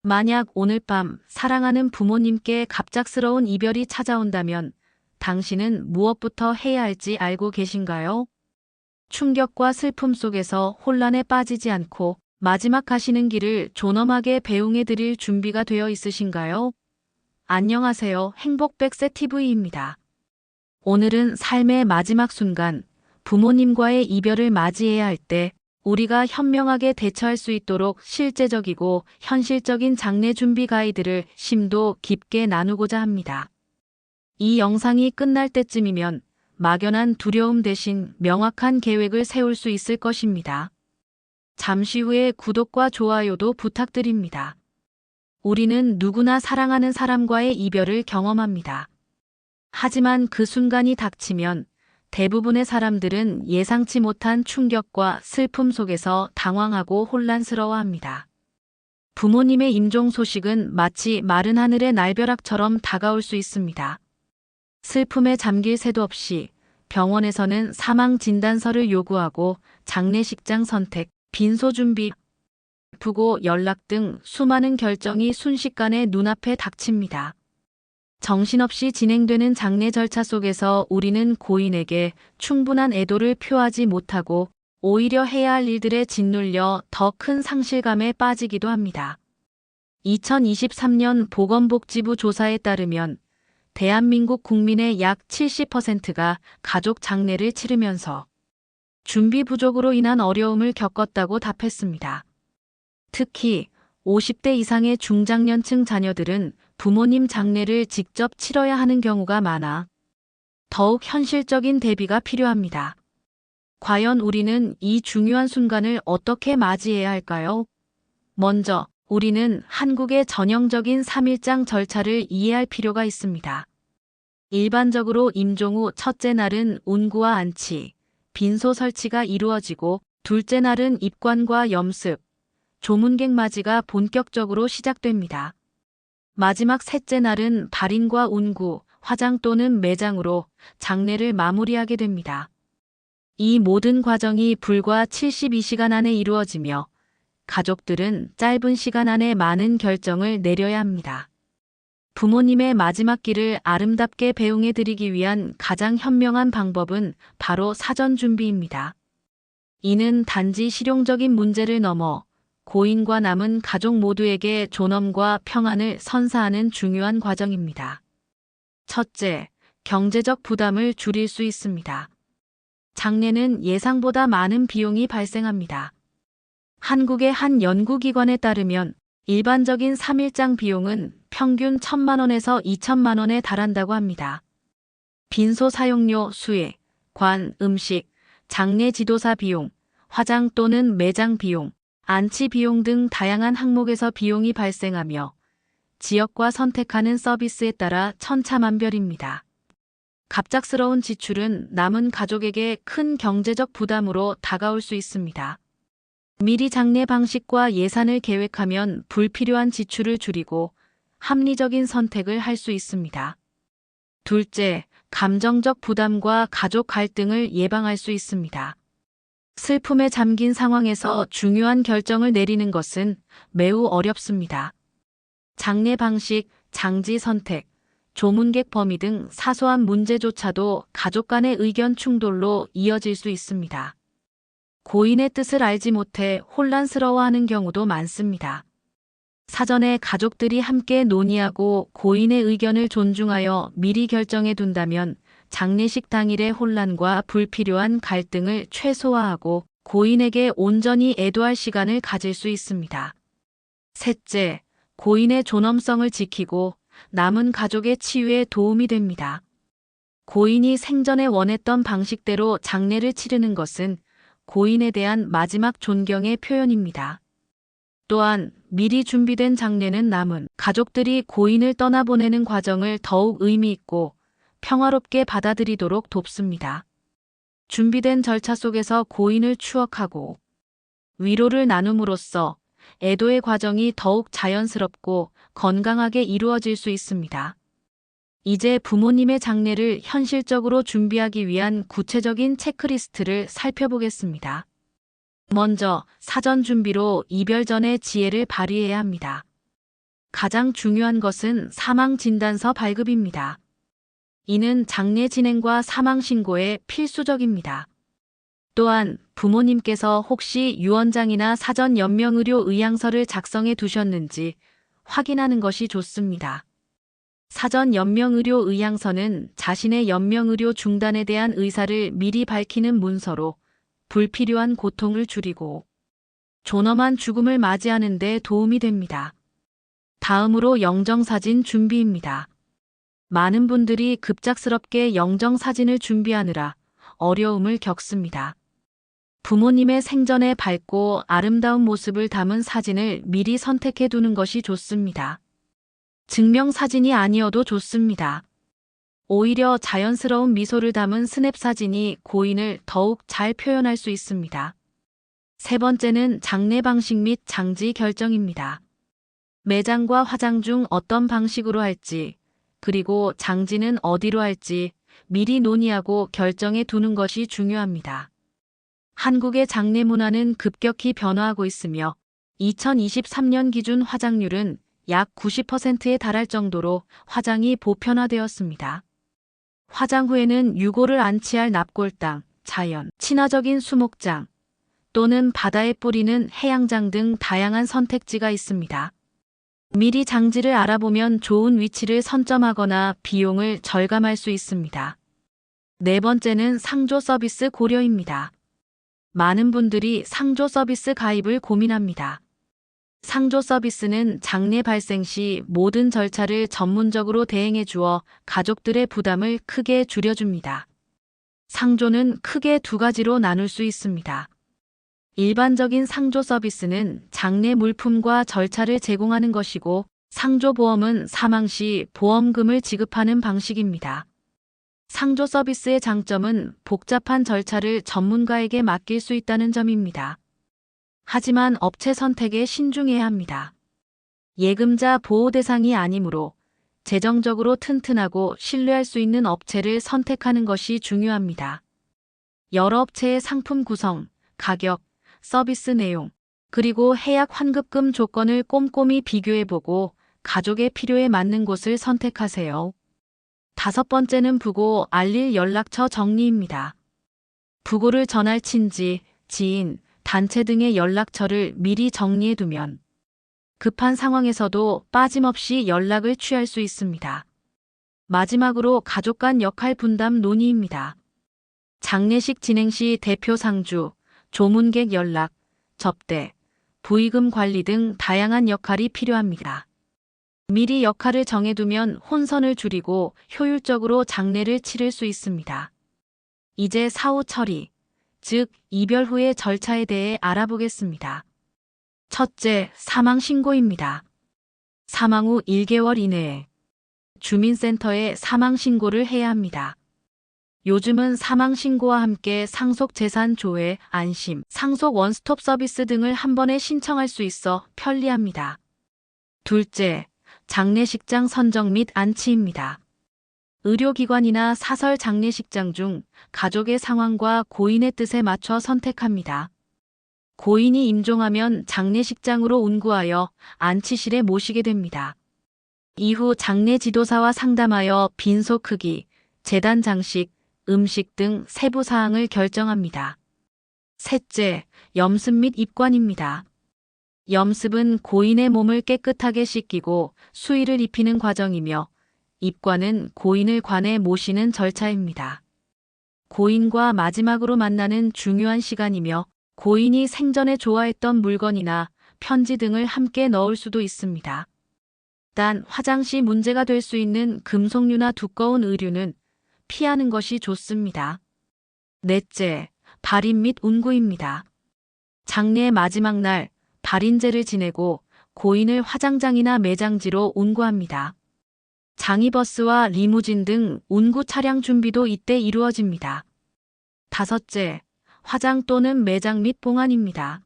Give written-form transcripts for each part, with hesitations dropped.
만약 오늘 밤 사랑하는 부모님께 갑작스러운 이별이 찾아온다면 당신은 무엇부터 해야 할지 알고 계신가요? 충격과 슬픔 속에서 혼란에 빠지지 않고 마지막 가시는 길을 존엄하게 배웅해 드릴 준비가 되어 있으신가요? 안녕하세요. 행복백세 TV입니다. 오늘은 삶의 마지막 순간, 부모님과의 이별을 맞이해야 할 때 우리가 현명하게 대처할 수 있도록 실제적이고 현실적인 장례 준비 가이드를 심도 깊게 나누고자 합니다. 이 영상이 끝날 때쯤이면 막연한 두려움 대신 명확한 계획을 세울 수 있을 것입니다. 잠시 후에 구독과 좋아요도 부탁드립니다. 우리는 누구나 사랑하는 사람과의 이별을 경험합니다. 하지만 그 순간이 닥치면 대부분의 사람들은 예상치 못한 충격과 슬픔 속에서 당황하고 혼란스러워합니다. 부모님의 임종 소식은 마치 마른 하늘의 날벼락처럼 다가올 수 있습니다. 슬픔에 잠길 새도 없이 병원에서는 사망 진단서를 요구하고 장례식장 선택, 빈소 준비, 부고 연락 등 수많은 결정이 순식간에 눈앞에 닥칩니다. 정신없이 진행되는 장례 절차 속에서 우리는 고인에게 충분한 애도를 표하지 못하고 오히려 해야 할 일들에 짓눌려 더 큰 상실감에 빠지기도 합니다. 2023년 보건복지부 조사에 따르면 대한민국 국민의 약 70%가 가족 장례를 치르면서 준비 부족으로 인한 어려움을 겪었다고 답했습니다. 특히 50대 이상의 중장년층 자녀들은 부모님 장례를 직접 치러야 하는 경우가 많아 더욱 현실적인 대비가 필요합니다. 과연 우리는 이 중요한 순간을 어떻게 맞이해야 할까요? 먼저 우리는 한국의 전형적인 3일장 절차를 이해할 필요가 있습니다. 일반적으로 임종 후 첫째 날은 운구와 안치, 빈소 설치가 이루어지고 둘째 날은 입관과 염습, 조문객 맞이가 본격적으로 시작됩니다. 마지막 셋째 날은 발인과 운구, 화장 또는 매장으로 장례를 마무리하게 됩니다. 이 모든 과정이 불과 72시간 안에 이루어지며 가족들은 짧은 시간 안에 많은 결정을 내려야 합니다. 부모님의 마지막 길을 아름답게 배웅해 드리기 위한 가장 현명한 방법은 바로 사전 준비입니다. 이는 단지 실용적인 문제를 넘어 고인과 남은 가족 모두에게 존엄과 평안을 선사하는 중요한 과정입니다. 첫째, 경제적 부담을 줄일 수 있습니다. 장례는 예상보다 많은 비용이 발생합니다. 한국의 한 연구기관에 따르면 일반적인 3일장 비용은 평균 1,000만 원에서 2,000만 원에 달한다고 합니다. 빈소 사용료, 수액, 관, 음식, 장례 지도사 비용, 화장 또는 매장 비용, 안치 비용 등 다양한 항목에서 비용이 발생하며 지역과 선택하는 서비스에 따라 천차만별입니다. 갑작스러운 지출은 남은 가족에게 큰 경제적 부담으로 다가올 수 있습니다. 미리 장례 방식과 예산을 계획하면 불필요한 지출을 줄이고 합리적인 선택을 할 수 있습니다. 둘째, 감정적 부담과 가족 갈등을 예방할 수 있습니다. 슬픔에 잠긴 상황에서 중요한 결정을 내리는 것은 매우 어렵습니다. 장례 방식, 장지 선택, 조문객 범위 등 사소한 문제조차도 가족 간의 의견 충돌로 이어질 수 있습니다. 고인의 뜻을 알지 못해 혼란스러워하는 경우도 많습니다. 사전에 가족들이 함께 논의하고 고인의 의견을 존중하여 미리 결정해 둔다면 장례식 당일의 혼란과 불필요한 갈등을 최소화하고 고인에게 온전히 애도할 시간을 가질 수 있습니다. 셋째, 고인의 존엄성을 지키고 남은 가족의 치유에 도움이 됩니다. 고인이 생전에 원했던 방식대로 장례를 치르는 것은 고인에 대한 마지막 존경의 표현입니다. 또한 미리 준비된 장례는 남은 가족들이 고인을 떠나보내는 과정을 더욱 의미 있고 평화롭게 받아들이도록 돕습니다. 준비된 절차 속에서 고인을 추억하고 위로를 나눔으로써 애도의 과정이 더욱 자연스럽고 건강하게 이루어질 수 있습니다. 이제 부모님의 장례를 현실적으로 준비하기 위한 구체적인 체크리스트를 살펴보겠습니다. 먼저 사전 준비로 이별 전의 지혜를 발휘해야 합니다. 가장 중요한 것은 사망진단서 발급입니다. 이는 장례 진행과 사망 신고에 필수적입니다. 또한 부모님께서 혹시 유언장이나 사전 연명의료 의향서를 작성해 두셨는지 확인하는 것이 좋습니다. 사전 연명의료 의향서는 자신의 연명의료 중단에 대한 의사를 미리 밝히는 문서로 불필요한 고통을 줄이고 존엄한 죽음을 맞이하는 데 도움이 됩니다. 다음으로 영정사진 준비입니다. 많은 분들이 급작스럽게 영정사진을 준비하느라 어려움을 겪습니다. 부모님의 생전의 밝고 아름다운 모습을 담은 사진을 미리 선택해 두는 것이 좋습니다. 증명사진이 아니어도 좋습니다. 오히려 자연스러운 미소를 담은 스냅 사진이 고인을 더욱 잘 표현할 수 있습니다. 세 번째는 장례 방식 및 장지 결정입니다. 매장과 화장 중 어떤 방식으로 할지, 그리고 장지는 어디로 할지 미리 논의하고 결정해 두는 것이 중요합니다. 한국의 장례 문화는 급격히 변화하고 있으며 2023년 기준 화장률은 약 90%에 달할 정도로 화장이 보편화되었습니다. 화장 후에는 유골을 안치할 납골당, 자연, 친화적인 수목장 또는 바다에 뿌리는 해양장 등 다양한 선택지가 있습니다. 미리 장지를 알아보면 좋은 위치를 선점하거나 비용을 절감할 수 있습니다. 네 번째는 상조 서비스 고려입니다. 많은 분들이 상조 서비스 가입을 고민합니다. 상조 서비스는 장례 발생 시 모든 절차를 전문적으로 대행해 주어 가족들의 부담을 크게 줄여줍니다. 상조는 크게 두 가지로 나눌 수 있습니다. 일반적인 상조 서비스는 장례 물품과 절차를 제공하는 것이고, 상조보험은 사망 시 보험금을 지급하는 방식입니다. 상조 서비스의 장점은 복잡한 절차를 전문가에게 맡길 수 있다는 점입니다. 하지만 업체 선택에 신중해야 합니다. 예금자 보호 대상이 아니므로 재정적으로 튼튼하고 신뢰할 수 있는 업체를 선택하는 것이 중요합니다. 여러 업체의 상품 구성, 가격, 서비스 내용, 그리고 해약 환급금 조건을 꼼꼼히 비교해보고 가족의 필요에 맞는 곳을 선택하세요. 다섯 번째는 부고 알릴 연락처 정리입니다. 부고를 전할 친지, 지인, 단체 등의 연락처를 미리 정리해두면 급한 상황에서도 빠짐없이 연락을 취할 수 있습니다. 마지막으로 가족 간 역할 분담 논의입니다. 장례식 진행 시 대표 상주, 조문객 연락, 접대, 부의금 관리 등 다양한 역할이 필요합니다. 미리 역할을 정해두면 혼선을 줄이고 효율적으로 장례를 치를 수 있습니다. 이제 사후 처리, 즉 이별 후의 절차에 대해 알아보겠습니다. 첫째, 사망 신고입니다. 사망 후 1개월 이내에 주민센터에 사망 신고를 해야 합니다. 요즘은 사망 신고와 함께 상속 재산 조회, 안심, 상속 원스톱 서비스 등을 한 번에 신청할 수 있어 편리합니다. 둘째, 장례식장 선정 및 안치입니다. 의료기관이나 사설 장례식장 중 가족의 상황과 고인의 뜻에 맞춰 선택합니다. 고인이 임종하면 장례식장으로 운구하여 안치실에 모시게 됩니다. 이후 장례 지도사와 상담하여 빈소 크기, 제단 장식, 음식 등 세부 사항을 결정합니다. 셋째, 염습 및 입관입니다. 염습은 고인의 몸을 깨끗하게 씻기고 수의를 입히는 과정이며, 입관은 고인을 관에 모시는 절차입니다. 고인과 마지막으로 만나는 중요한 시간이며, 고인이 생전에 좋아했던 물건이나 편지 등을 함께 넣을 수도 있습니다. 단 화장 시 문제가 될 수 있는 금속류나 두꺼운 의류는 피하는 것이 좋습니다. 넷째, 발인 및 운구입니다. 장례의 마지막 날 발인제를 지내고 고인을 화장장이나 매장지로 운구합니다. 장의버스와 리무진 등 운구 차량 준비도 이때 이루어집니다. 다섯째, 화장 또는 매장 및 봉안입니다.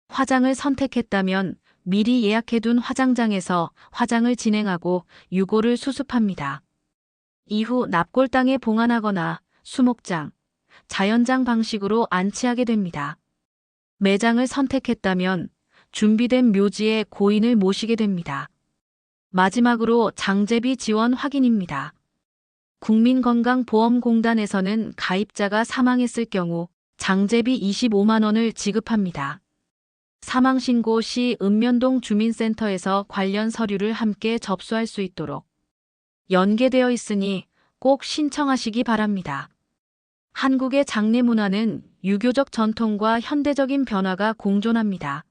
화장을 선택했다면 미리 예약해둔 화장장에서 화장을 진행하고 유골을 수습합니다. 이후 납골당에 봉안하거나 수목장, 자연장 방식으로 안치하게 됩니다. 매장을 선택했다면 준비된 묘지에 고인을 모시게 됩니다. 마지막으로 장제비 지원 확인입니다. 국민건강보험공단에서는 가입자가 사망했을 경우 장제비 25만 원을 지급합니다. 사망신고 시 읍면동 주민센터에서 관련 서류를 함께 접수할 수 있도록 연계되어 있으니 꼭 신청하시기 바랍니다. 한국의 장례 문화는 유교적 전통과 현대적인 변화가 공존합니다.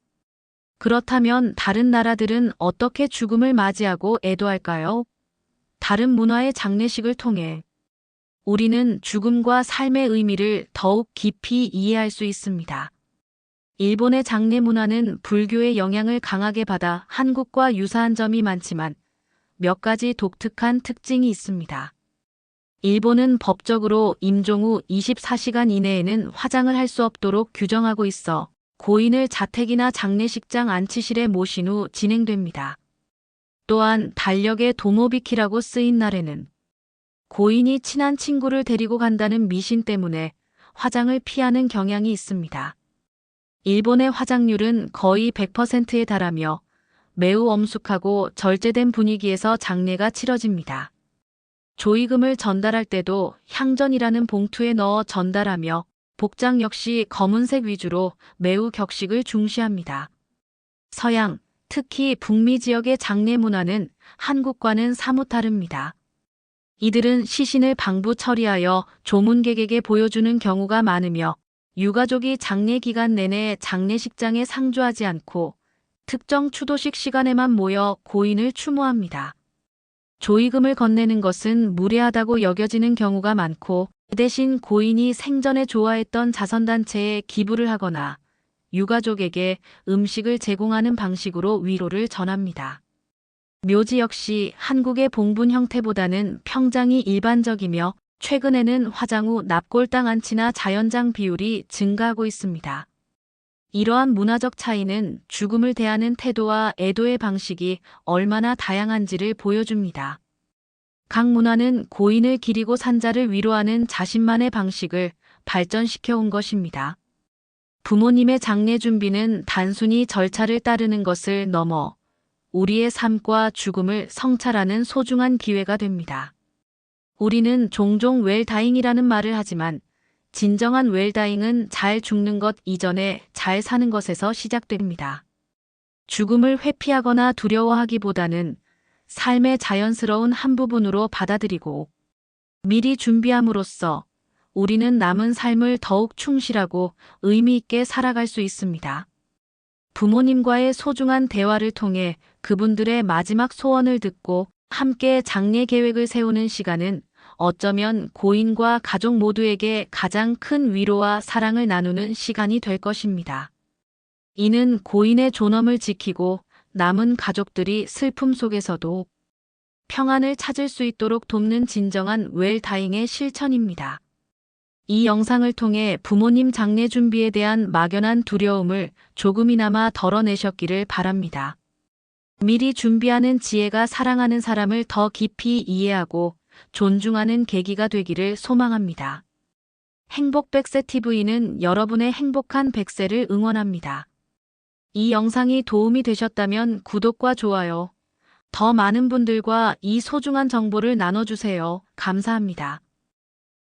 그렇다면 다른 나라들은 어떻게 죽음을 맞이하고 애도할까요? 다른 문화의 장례식을 통해 우리는 죽음과 삶의 의미를 더욱 깊이 이해할 수 있습니다. 일본의 장례 문화는 불교의 영향을 강하게 받아 한국과 유사한 점이 많지만 몇 가지 독특한 특징이 있습니다. 일본은 법적으로 임종 후 24시간 이내에는 화장을 할 수 없도록 규정하고 있어 고인을 자택이나 장례식장 안치실에 모신 후 진행됩니다. 또한 달력의 도모비키라고 쓰인 날에는 고인이 친한 친구를 데리고 간다는 미신 때문에 화장을 피하는 경향이 있습니다. 일본의 화장률은 거의 100%에 달하며 매우 엄숙하고 절제된 분위기에서 장례가 치러집니다. 조의금을 전달할 때도 향전이라는 봉투에 넣어 전달하며 복장 역시 검은색 위주로 매우 격식을 중시합니다. 서양, 특히 북미 지역의 장례 문화는 한국과는 사뭇 다릅니다. 이들은 시신을 방부 처리하여 조문객에게 보여주는 경우가 많으며 유가족이 장례 기간 내내 장례식장에 상주하지 않고 특정 추도식 시간에만 모여 고인을 추모합니다. 조의금을 건네는 것은 무례하다고 여겨지는 경우가 많고 대신 고인이 생전에 좋아했던 자선단체에 기부를 하거나 유가족에게 음식을 제공하는 방식으로 위로를 전합니다. 묘지 역시 한국의 봉분 형태보다는 평장이 일반적이며 최근에는 화장 후 납골당 안치나 자연장 비율이 증가하고 있습니다. 이러한 문화적 차이는 죽음을 대하는 태도와 애도의 방식이 얼마나 다양한지를 보여줍니다. 각 문화는 고인을 기리고 산자를 위로하는 자신만의 방식을 발전시켜 온 것입니다. 부모님의 장례 준비는 단순히 절차를 따르는 것을 넘어 우리의 삶과 죽음을 성찰하는 소중한 기회가 됩니다. 우리는 종종 웰다잉이라는 말을 하지만 진정한 웰다잉은 잘 죽는 것 이전에 잘 사는 것에서 시작됩니다. 죽음을 회피하거나 두려워하기보다는 삶의 자연스러운 한 부분으로 받아들이고 미리 준비함으로써 우리는 남은 삶을 더욱 충실하고 의미 있게 살아갈 수 있습니다. 부모님과의 소중한 대화를 통해 그분들의 마지막 소원을 듣고 함께 장례 계획을 세우는 시간은 어쩌면 고인과 가족 모두에게 가장 큰 위로와 사랑을 나누는 시간이 될 것입니다. 이는 고인의 존엄을 지키고 남은 가족들이 슬픔 속에서도 평안을 찾을 수 있도록 돕는 진정한 웰다잉의 실천입니다. 이 영상을 통해 부모님 장례 준비에 대한 막연한 두려움을 조금이나마 덜어내셨기를 바랍니다. 미리 준비하는 지혜가 사랑하는 사람을 더 깊이 이해하고 존중하는 계기가 되기를 소망합니다. 행복 100세 TV는 여러분의 행복한 100세를 응원합니다. 이 영상이 도움이 되셨다면 구독과 좋아요, 더 많은 분들과 이 소중한 정보를 나눠주세요. 감사합니다.